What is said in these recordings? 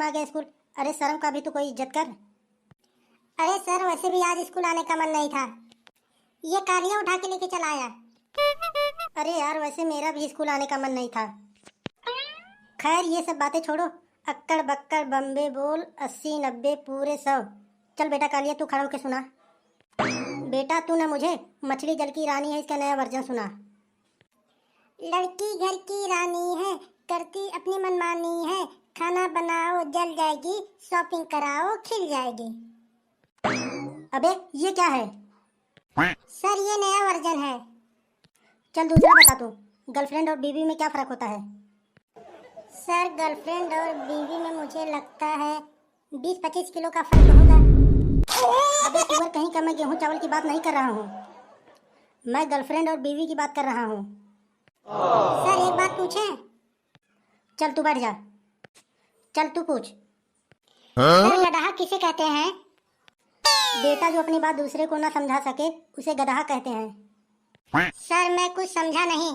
Time आ गया school. अरे शर्म का भी तो कोई इज्जत कर। अरे सर वैसे भी आज स्कूल आने का मन नहीं था, ये कालियाँ उठा के लेके चला आया। अरे यार वैसे मेरा भी स्कूल आने का मन नहीं था। खैर ये सब बातें छोड़ो, अक्कड़ बक्कड़ बम्बे बोल 80 90 पूरे 100। चल बेटा कालिया तू खड़ा होके सुना। बेटा तू ना मुझे मछली जल की रानी है इसका नया वर्जन सुना। लड़की घर की रानी है, करती अपनी मनमानी है, खाना बनाओ जल जाएगी, शॉपिंग कराओ खिल जाएगी। अबे ये क्या है? सर ये नया वर्जन है। चल दूसरा बता तू, गर्लफ्रेंड और बीवी में क्या फर्क होता है? सर गर्लफ्रेंड और बीवी में मुझे लगता है 20-25 किलो का फर्क होगा। अबे सुअर कहीं का, मैं गेहूं चावल की बात नहीं कर रहा हूँ, मैं गर्लफ्रेंड और बीवी की बात कर रहा हूँ। सर एक बात पूछें? चल तू बैठ जा। चल तू पूछ। सर गधा किसे कहते हैं? बेटा जो अपनी बात दूसरे को ना समझा सके उसे गधा कहते हैं। सर मैं कुछ समझा नहीं।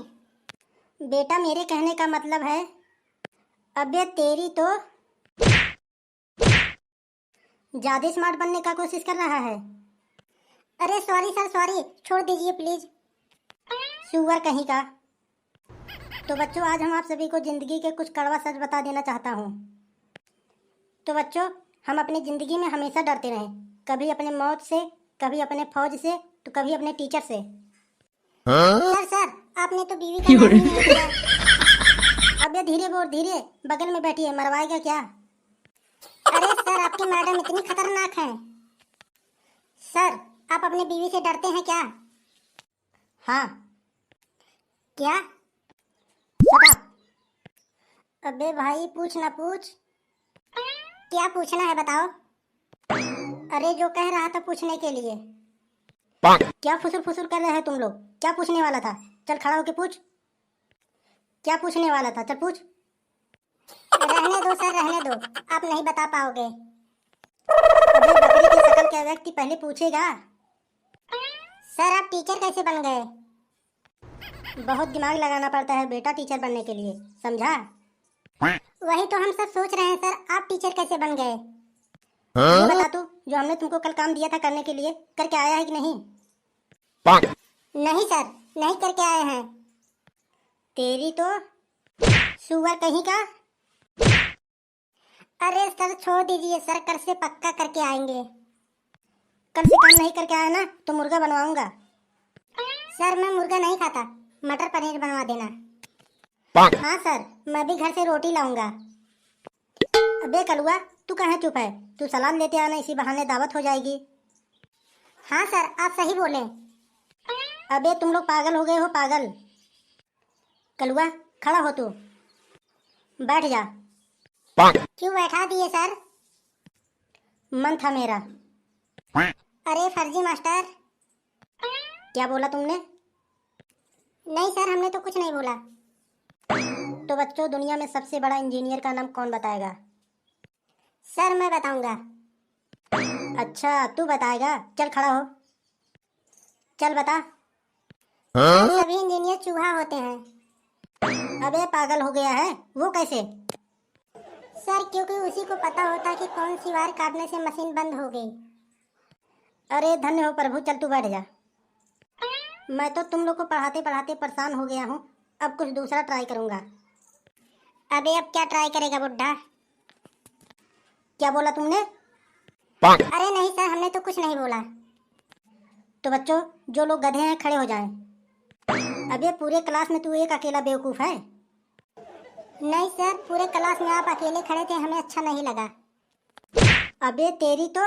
बेटा मेरे कहने का मतलब है, अबे तेरी तो ज्यादा स्मार्ट बनने का कोशिश कर रहा है। अरे सॉरी सर सॉरी, छोड़ दीजिए प्लीज। सुअर कहीं का। तो बच्चों आज हम आप सभी को जिंदगी के कुछ कड़वा सच बता देना चाहता हूँ। तो बच्चों हम अपनी जिंदगी में हमेशा डरते रहें, कभी अपने मौत से, कभी अपने फौज से, तो कभी अपने टीचर से। सर आपने तो बीवी का नाम ही नहीं लिया। अबे धीरे बोल धीरे, बगल में बैठी है, मरवाएगा क्या? अरे सर आपकी मैडम इतनी खतरनाक है। सर आप अपनी बीवी से डरते हैं क्या? हाँ। क्या? Shut up. अबे भाई पूछ ना पूछ। क्या पूछना है बताओ? अरे जो कह रहा था पूछने के लिए। क्या फुसुर फुसुर कर रहे हैं तुम लोग? क्या पूछने वाला था? चल खड़ा होके पूछ। क्या पूछने वाला था? चल पूछ। रहने दो सर रहने दो, आप नहीं बता पाओगे। अबे बकरी की शक्ल का व्यक्ति पहले पूछेगा। सर आप टीचर कैसे बन गए? बहुत दिमाग लगाना पड़ता है बेटा टीचर बनने के लिए, समझा? वही तो हम सब सोच रहे हैं सर, आप टीचर कैसे बन गए? ये बता तू, जो हमने तुमको कल काम दिया था करने के लिए, करके आया है कि नहीं? नहीं सर नहीं करके आए हैं। तेरी तो सुअर कहीं का। अरे सर छोड़ दीजिए सर, कल से पक्का करके आएंगे। कल से काम नहीं करके आया ना तो मुर्गा बनवाऊंगा। सर मैं मुर्गा नहीं खाता, मटर पनीर बनवा देना। हाँ सर मैं भी घर से रोटी लाऊंगा। अबे कलुआ तू कहाँ चुप है? तू सलाद लेते आना, इसी बहाने दावत हो जाएगी। हाँ सर आप सही बोले। अबे तुम लोग पागल हो गए हो पागल। कलुआ खड़ा हो तू, बैठ जा। क्यों बैठा दिए सर? मन था मेरा। अरे फर्जी मास्टर। क्या बोला तुमने? नहीं सर हमने तो कुछ नहीं बोला। तो बच्चों दुनिया में सबसे बड़ा इंजीनियर का नाम कौन बताएगा? सर मैं बताऊंगा। अच्छा तू बताएगा, चल खड़ा हो, चल बता। सभी इंजीनियर चूहा होते हैं। अबे पागल हो गया है, वो कैसे? सर क्योंकि उसी को पता होता कि कौन सी वायर काटने से मशीन बंद हो गई। अरे धन्य हो प्रभु, चल तू बैठ जा। मैं तो तुम लोग को पढ़ाते पढ़ाते परेशान हो गया हूँ, अब कुछ दूसरा ट्राई करूँगा। अबे अब क्या ट्राई करेगा बुड्ढा? क्या बोला तुमने? अरे नहीं सर हमने तो कुछ नहीं बोला। तो बच्चों जो लोग गधे हैं खड़े हो जाएं। अबे पूरे क्लास में तू एक अकेला बेवकूफ़ है? नहीं सर पूरे क्लास में आप अकेले खड़े थे, हमें अच्छा नहीं लगा। अबे तेरी तो